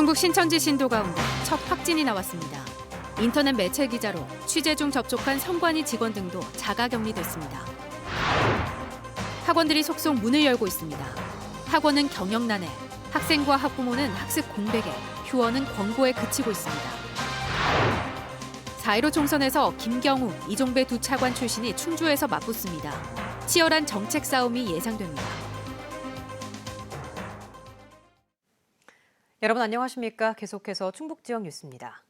충북 신천지 신도 가운데 첫 확진이 나왔습니다. 인터넷 매체 기자로 취재 중 접촉한 성관이 직원 등도 자가격리됐습니다. 학원들이 속속 문을 열고 있습니다. 학원은 경영난에, 학생과 학부모는 학습 공백에, 휴원은 권고에 그치고 있습니다. 4.15 총선에서 김경우, 이종배 두 차관 출신이 충주에서 맞붙습니다. 치열한 정책 싸움이 예상됩니다. 여러분 안녕하십니까? 계속해서 충북 지역 뉴스입니다.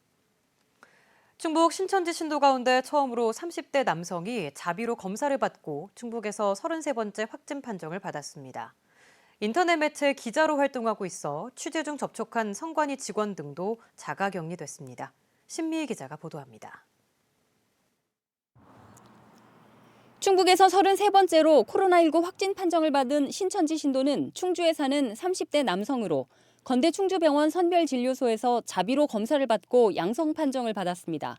충북 신천지 신도 가운데 처음으로 30대 남성이 자비로 검사를 받고 충북에서 33번째 확진 판정을 받았습니다. 인터넷 매체 기자로 활동하고 있어 취재 중 접촉한 성관이 직원 등도 자가격리됐습니다. 신미희 기자가 보도합니다. 충북에서 33번째로 코로나19 확진 판정을 받은 신천지 신도는 충주에 사는 30대 남성으로 건대 충주병원 선별진료소에서 자비로 검사를 받고 양성 판정을 받았습니다.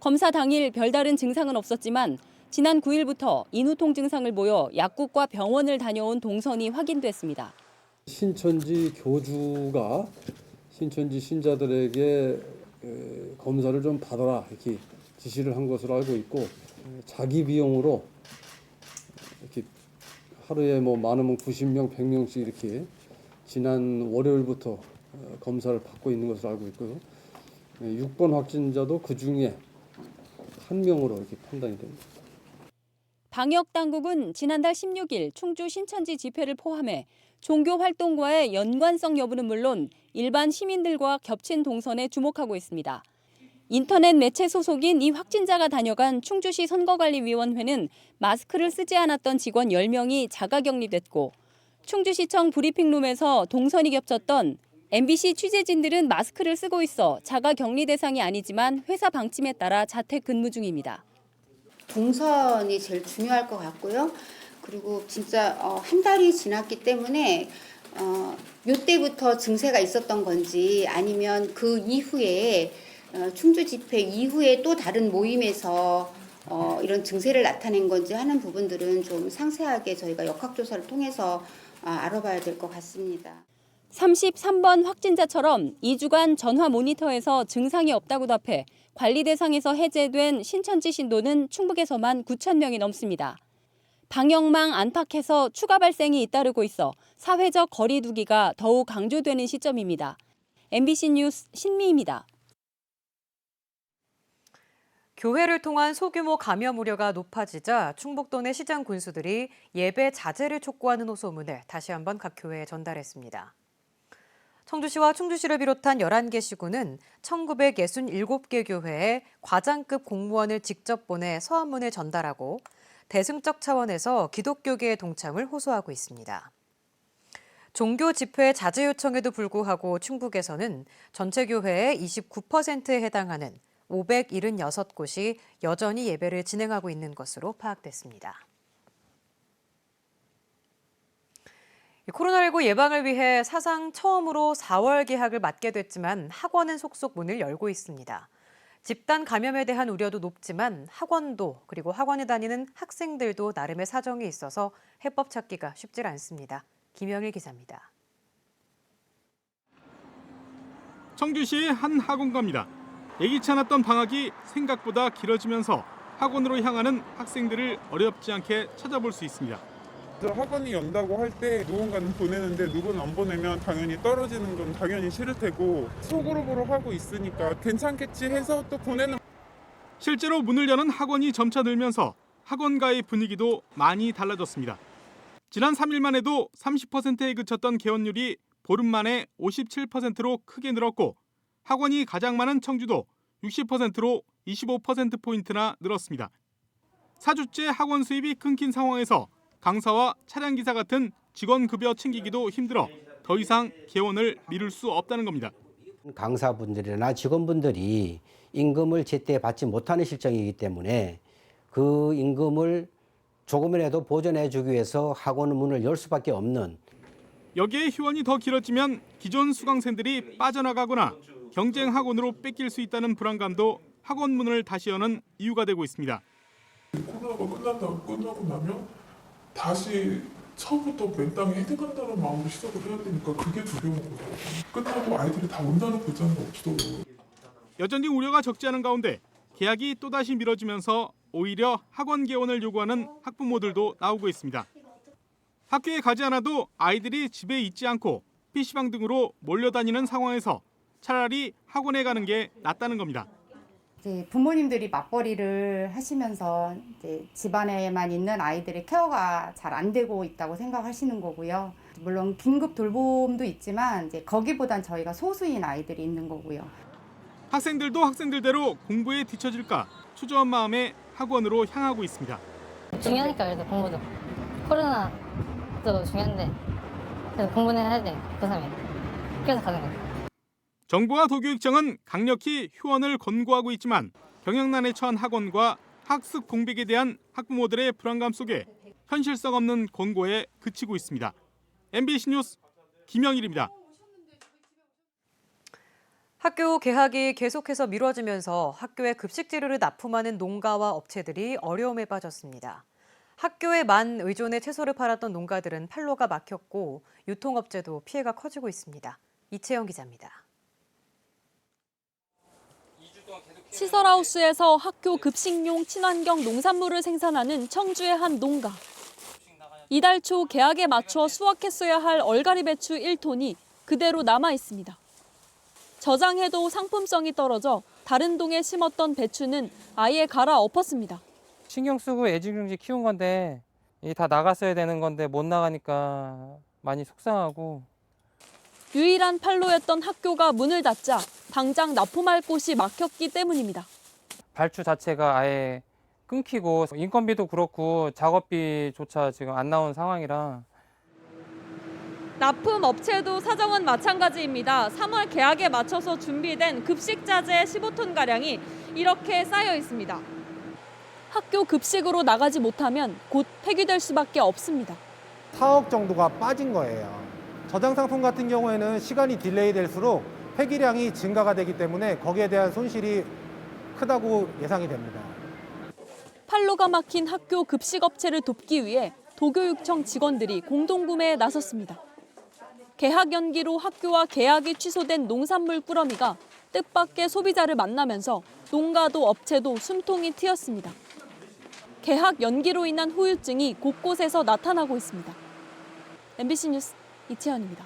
검사 당일 별다른 증상은 없었지만 지난 9일부터 인후통 증상을 보여 약국과 병원을 다녀온 동선이 확인됐습니다. 신천지 교주가 신천지 신자들에게 검사를 좀 받아라 이렇게 지시를 한 것으로 알고 있고, 자기 비용으로 이렇게 하루에 많으면 90명, 100명씩 이렇게 지난 월요일부터 검사를 받고 있는 것으로 알고 있고요. 6번 확진자도 그 중에 한 명으로 이렇게 판단이 됩니다. 방역 당국은 지난달 16일 충주 신천지 집회를 포함해 종교 활동과의 연관성 여부는 물론 일반 시민들과 겹친 동선에 주목하고 있습니다. 인터넷 매체 소속인 이 확진자가 다녀간 충주시 선거관리위원회는 마스크를 쓰지 않았던 직원 10명이 자가격리됐고, 충주시청 브리핑룸에서 동선이 겹쳤던 MBC 취재진들은 마스크를 쓰고 있어 자가격리 대상이 아니지만 회사 방침에 따라 자택 근무 중입니다. 동선이 제일 중요할 것 같고요. 그리고 진짜 한 달이 지났기 때문에 이때부터 증세가 있었던 건지, 아니면 그 이후에 충주 집회 이후에 또 다른 모임에서 이런 증세를 나타낸 건지 하는 부분들은 좀 상세하게 저희가 역학조사를 통해서 알아봐야 될 것 같습니다. 33번 확진자처럼 2주간 전화 모니터에서 증상이 없다고 답해 관리 대상에서 해제된 신천지 신도는 충북에서만 9,000명이 넘습니다. 방역망 안팎에서 추가 발생이 잇따르고 있어 사회적 거리 두기가 더욱 강조되는 시점입니다. MBC 뉴스 신미입니다. 교회를 통한 소규모 감염 우려가 높아지자 충북도 내 시장 군수들이 예배 자제를 촉구하는 호소문을 다시 한번 각 교회에 전달했습니다. 청주시와 충주시를 비롯한 11개 시군은 1967개 교회에 과장급 공무원을 직접 보내 서한문을 전달하고 대승적 차원에서 기독교계의 동참을 호소하고 있습니다. 종교 집회 자제 요청에도 불구하고 충북에서는 전체 교회의 29%에 해당하는 576곳이 여전히 예배를 진행하고 있는 것으로 파악됐습니다. 코로나19 예방을 위해 사상 처음으로 4월 개학을 맞게 됐지만 학원은 속속 문을 열고 있습니다. 집단 감염에 대한 우려도 높지만 학원도, 그리고 학원에 다니는 학생들도 나름의 사정이 있어서 해법 찾기가 쉽지 않습니다. 김영일 기자입니다. 청주시의 한 학원가입니다. 예기치 않았던 방학이 생각보다 길어지면서 학원으로 향하는 학생들을 어렵지 않게 찾아볼 수 있습니다. 학원이 연다고 할 때 누군가는 보내는데 누구는 안 보내면 당연히 떨어지는 건 당연히 싫을 테고, 소그룹으로 하고 있으니까 괜찮겠지 해서 또 보내는. 실제로 문을 여는 학원이 점차 늘면서 학원가의 분위기도 많이 달라졌습니다. 지난 3일만 해도 30%에 그쳤던 개원율이 보름 만에 57%로 크게 늘었고, 학원이 가장 많은 청주도 60%로 25%포인트나 늘었습니다. 4주째 학원 수입이 끊긴 상황에서 강사와 차량기사 같은 직원 급여 챙기기도 힘들어 더 이상 개원을 미룰 수 없다는 겁니다. 강사분들이나 직원분들이 임금을 제때 받지 못하는 실정이기 때문에 그 임금을 조금이라도 보전해 주기 위해서 학원 문을 열 수밖에 없는. 여기에 휴원이 더 길어지면 기존 수강생들이 빠져나가거나 경쟁 학원으로 뺏길 수 있다는 불안감도 학원 문을 다시 여는 이유가 되고 있습니다. 코로나가 끝나고 나면 다시 처음부터 맨땅에 헤딩한다는 마음으로 시작을 해야 되니까 그게 두려운 거죠. 끝나고 아이들이 다 온다는 보장은 없어. 여전히 우려가 적지 않은 가운데 계약이 또다시 미뤄지면서 오히려 학원 개원을 요구하는 학부모들도 나오고 있습니다. 학교에 가지 않아도 아이들이 집에 있지 않고 PC방 등으로 몰려다니는 상황에서 차라리 학원에 가는 게 낫다는 겁니다. 이제 부모님들이 맞벌이를 하시면서 이제 집안에만 있는 아이들의 케어가 잘 안 되고 있다고 생각하시는 거고요. 물론 긴급 돌봄도 있지만 이제 거기보단 저희가 소수인 아이들이 있는 거고요. 학생들도 학생들대로 공부에 뒤처질까 초조한 마음에 학원으로 향하고 있습니다. 중요하니까 그래도 공부도. 코로나도 중요한데 그래도 공부는 해야 돼. 고3이. 그래서 가는 거예요. 정부와 도교육청은 강력히 휴원을 권고하고 있지만 경영난에 처한 학원과 학습 공백에 대한 학부모들의 불안감 속에 현실성 없는 권고에 그치고 있습니다. MBC 뉴스 김영일입니다. 학교 개학이 계속해서 미뤄지면서 학교에 급식재료를 납품하는 농가와 업체들이 어려움에 빠졌습니다. 학교에 만 의존의 채소를 팔았던 농가들은 판로가 막혔고 유통업체도 피해가 커지고 있습니다. 이채영 기자입니다. 시설하우스에서 학교 급식용 친환경 농산물을 생산하는 청주의 한 농가. 이달 초 계약에 맞춰 수확했어야 할 얼갈이 배추 1톤이 그대로 남아 있습니다. 저장해도 상품성이 떨어져 다른 동에 심었던 배추는 아예 갈아 엎었습니다. 신경 쓰고 애지중지 키운 건데 이게 다 나갔어야 되는 건데 못 나가니까 많이 속상하고. 유일한 판로였던 학교가 문을 닫자 당장 납품할 곳이 막혔기 때문입니다. 발주 자체가 아예 끊기고 인건비도 그렇고 작업비조차 지금 안 나온 상황이라. 납품 업체도 사정은 마찬가지입니다. 3월 계약에 맞춰서 준비된 급식자재 15톤가량이 이렇게 쌓여 있습니다. 학교 급식으로 나가지 못하면 곧 폐기될 수밖에 없습니다. 4억 정도가 빠진 거예요. 저장 상품 같은 경우에는 시간이 딜레이 될수록 폐기량이 증가가 되기 때문에 거기에 대한 손실이 크다고 예상이 됩니다. 판로가 막힌 학교 급식업체를 돕기 위해 도교육청 직원들이 공동구매에 나섰습니다. 개학 연기로 학교와 계약이 취소된 농산물 꾸러미가 뜻밖의 소비자를 만나면서 농가도 업체도 숨통이 트였습니다. 개학 연기로 인한 후유증이 곳곳에서 나타나고 있습니다. MBC 뉴스 이채연입니다.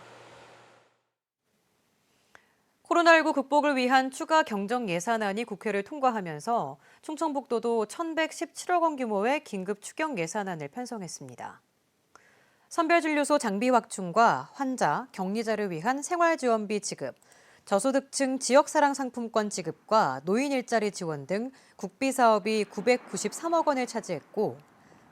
코로나19 극복을 위한 추가 경정 예산안이 국회를 통과하면서 충청북도도 1,117억 원 규모의 긴급 추경 예산안을 편성했습니다. 선별진료소 장비 확충과 환자, 격리자를 위한 생활지원비 지급, 저소득층 지역사랑 상품권 지급과 노인 일자리 지원 등 국비 사업이 993억 원을 차지했고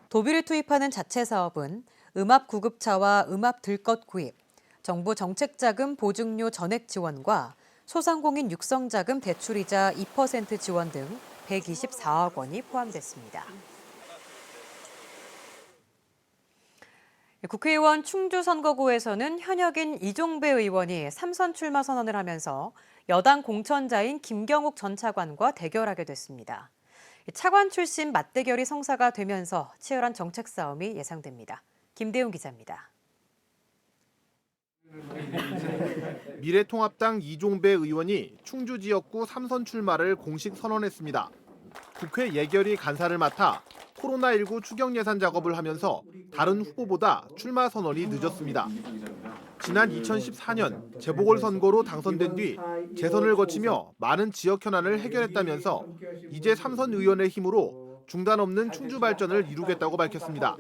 도비를 투입하는 자체 사업은 음압 구급차와 음압 들것 구입, 정부 정책자금 보증료 전액 지원과 소상공인 육성자금 대출이자 2% 지원 등 124억 원이 포함됐습니다. 국회의원 충주 선거구에서는 현역인 이종배 의원이 3선 출마 선언을 하면서 여당 공천자인 김경욱 전 차관과 대결하게 됐습니다. 차관 출신 맞대결이 성사가 되면서 치열한 정책 싸움이 예상됩니다. 김대웅 기자입니다. 미래통합당 이종배 의원이 충주 지역구 3선 출마를 공식 선언했습니다. 국회 예결위 간사를 맡아 코로나19 추경 예산 작업을 하면서 다른 후보보다 출마 선언이 늦었습니다. 지난 2014년 재보궐선거로 당선된 뒤 재선을 거치며 많은 지역 현안을 해결했다면서 이제 3선 의원의 힘으로 중단 없는 충주 발전을 이루겠다고 밝혔습니다.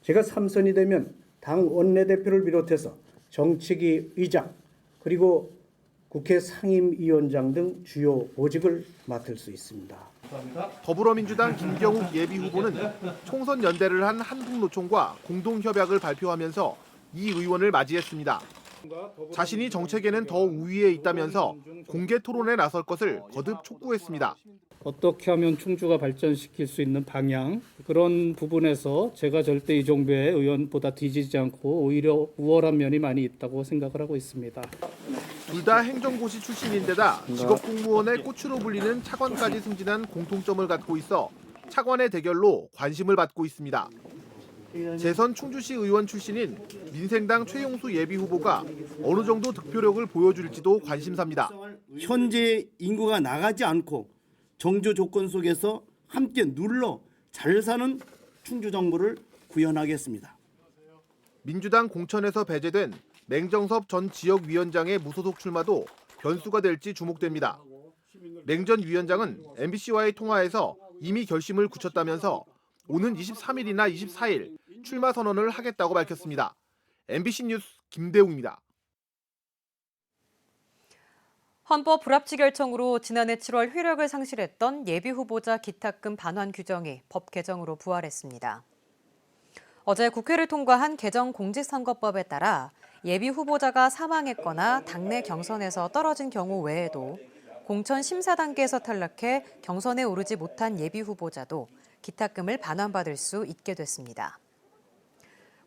제가 3선이 되면 당 원내대표를 비롯해서 정책위 의장 그리고 국회 상임위원장 등 주요 보직을 맡을 수 있습니다. 더불어민주당 김경욱 예비후보는 총선 연대를 한 한국노총과 공동협약을 발표하면서 이 의원을 맞이했습니다. 자신이 정책에는 더 우위에 있다면서 공개 토론에 나설 것을 거듭 촉구했습니다. 어떻게 하면 충주가 발전시킬 수 있는 방향, 그런 부분에서 제가 절대 이종배 의원보다 뒤지지 않고 오히려 우월한 면이 많이 있다고 생각을 하고 있습니다. 둘 다 행정고시 출신인데다 직업공무원의 꽃으로 불리는 차관까지 승진한 공통점을 갖고 있어 차관의 대결로 관심을 받고 있습니다. 재선 충주시 의원 출신인 민생당 최용수 예비후보가 어느 정도 득표력을 보여줄지도 관심사입니다. 현재 인구가 나가지 않고 정조 조건 속에서 함께 눌러 잘 사는 충주 정부를 구현하겠습니다. 민주당 공천에서 배제된 맹정섭 전 지역위원장의 무소속 출마도 변수가 될지 주목됩니다. 맹 전 위원장은 MBC와의 통화에서 이미 결심을 굳혔다면서 오는 23일이나 24일 출마 선언을 하겠다고 밝혔습니다. MBC 뉴스 김대웅입니다. 헌법 불합치 결정으로 지난해 7월 효력을 상실했던 예비후보자 기탁금 반환 규정이 법 개정으로 부활했습니다. 어제 국회를 통과한 개정 공직선거법에 따라 예비후보자가 사망했거나 당내 경선에서 떨어진 경우 외에도 공천 심사 단계에서 탈락해 경선에 오르지 못한 예비후보자도 기탁금을 반환받을 수 있게 됐습니다.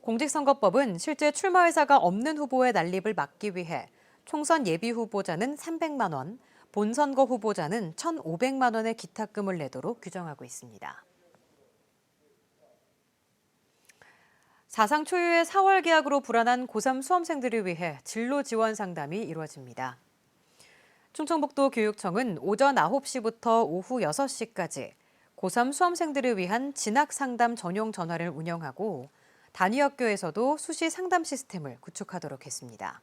공직선거법은 실제 출마 의사가 없는 후보의 난립을 막기 위해 총선 예비후보자는 300만 원, 본선거 후보자는 1,500만 원의 기탁금을 내도록 규정하고 있습니다. 사상 초유의 4월 개학으로 불안한 고3 수험생들을 위해 진로 지원 상담이 이루어집니다. 충청북도 교육청은 오전 9시부터 오후 6시까지 고3 수험생들을 위한 진학 상담 전용 전화를 운영하고 단위 학교에서도 수시 상담 시스템을 구축하도록 했습니다.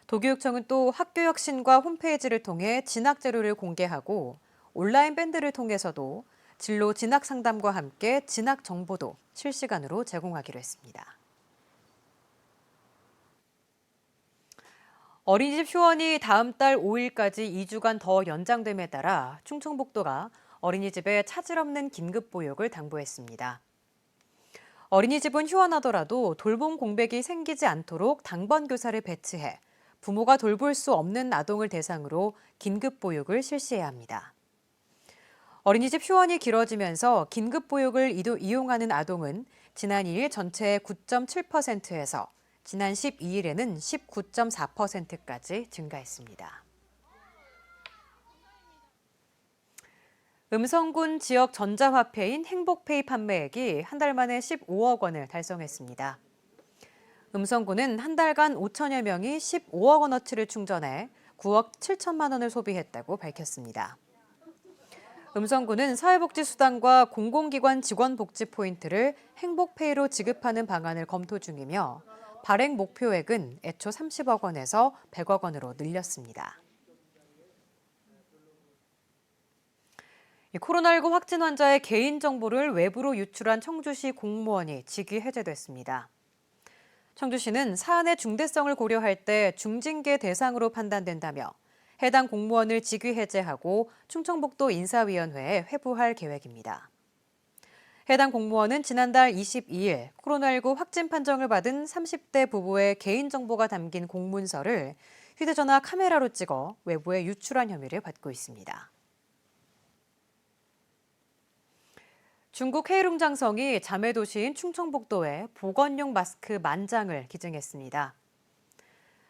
도교육청은 또 학교 혁신과 홈페이지를 통해 진학 자료를 공개하고 온라인 밴드를 통해서도 진로 진학 상담과 함께 진학 정보도 실시간으로 제공하기로 했습니다. 어린이집 휴원이 다음 달 5일까지 2주간 더 연장됨에 따라 충청북도가 어린이집에 차질 없는 긴급 보육을 당부했습니다. 어린이집은 휴원하더라도 돌봄 공백이 생기지 않도록 당번 교사를 배치해 부모가 돌볼 수 없는 아동을 대상으로 긴급 보육을 실시해야 합니다. 어린이집 휴원이 길어지면서 긴급 보육을 이용하는 아동은 지난 2일 전체의 9.7%에서 지난 12일에는 19.4%까지 증가했습니다. 음성군 지역 전자화폐인 행복페이 판매액이 한 달 만에 15억 원을 달성했습니다. 음성군은 한 달간 5천여 명이 15억 원어치를 충전해 9억 7천만 원을 소비했다고 밝혔습니다. 음성군은 사회복지수당과 공공기관 직원 복지 포인트를 행복페이로 지급하는 방안을 검토 중이며 발행 목표액은 애초 30억 원에서 100억 원으로 늘렸습니다. 코로나19 확진 환자의 개인정보를 외부로 유출한 청주시 공무원이 직위 해제됐습니다. 청주시는 사안의 중대성을 고려할 때 중징계 대상으로 판단된다며 해당 공무원을 직위 해제하고 충청북도 인사위원회에 회부할 계획입니다. 해당 공무원은 지난달 22일 코로나19 확진 판정을 받은 30대 부부의 개인정보가 담긴 공문서를 휴대전화 카메라로 찍어 외부에 유출한 혐의를 받고 있습니다. 중국 헤이룽장성이 자매도시인 충청북도에 보건용 마스크 10,000장을 기증했습니다.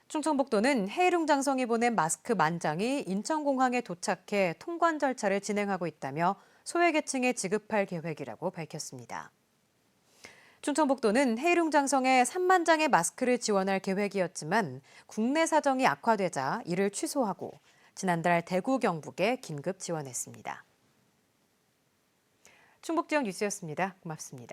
충청북도는 헤이룽장성이 보낸 마스크 10,000장이 인천공항에 도착해 통관 절차를 진행하고 있다며 소외계층에 지급할 계획이라고 밝혔습니다. 충청북도는 헤이룽장성에 3만 장의 마스크를 지원할 계획이었지만 국내 사정이 악화되자 이를 취소하고 지난달 대구 경북에 긴급 지원했습니다. 충북지역 뉴스였습니다. 고맙습니다.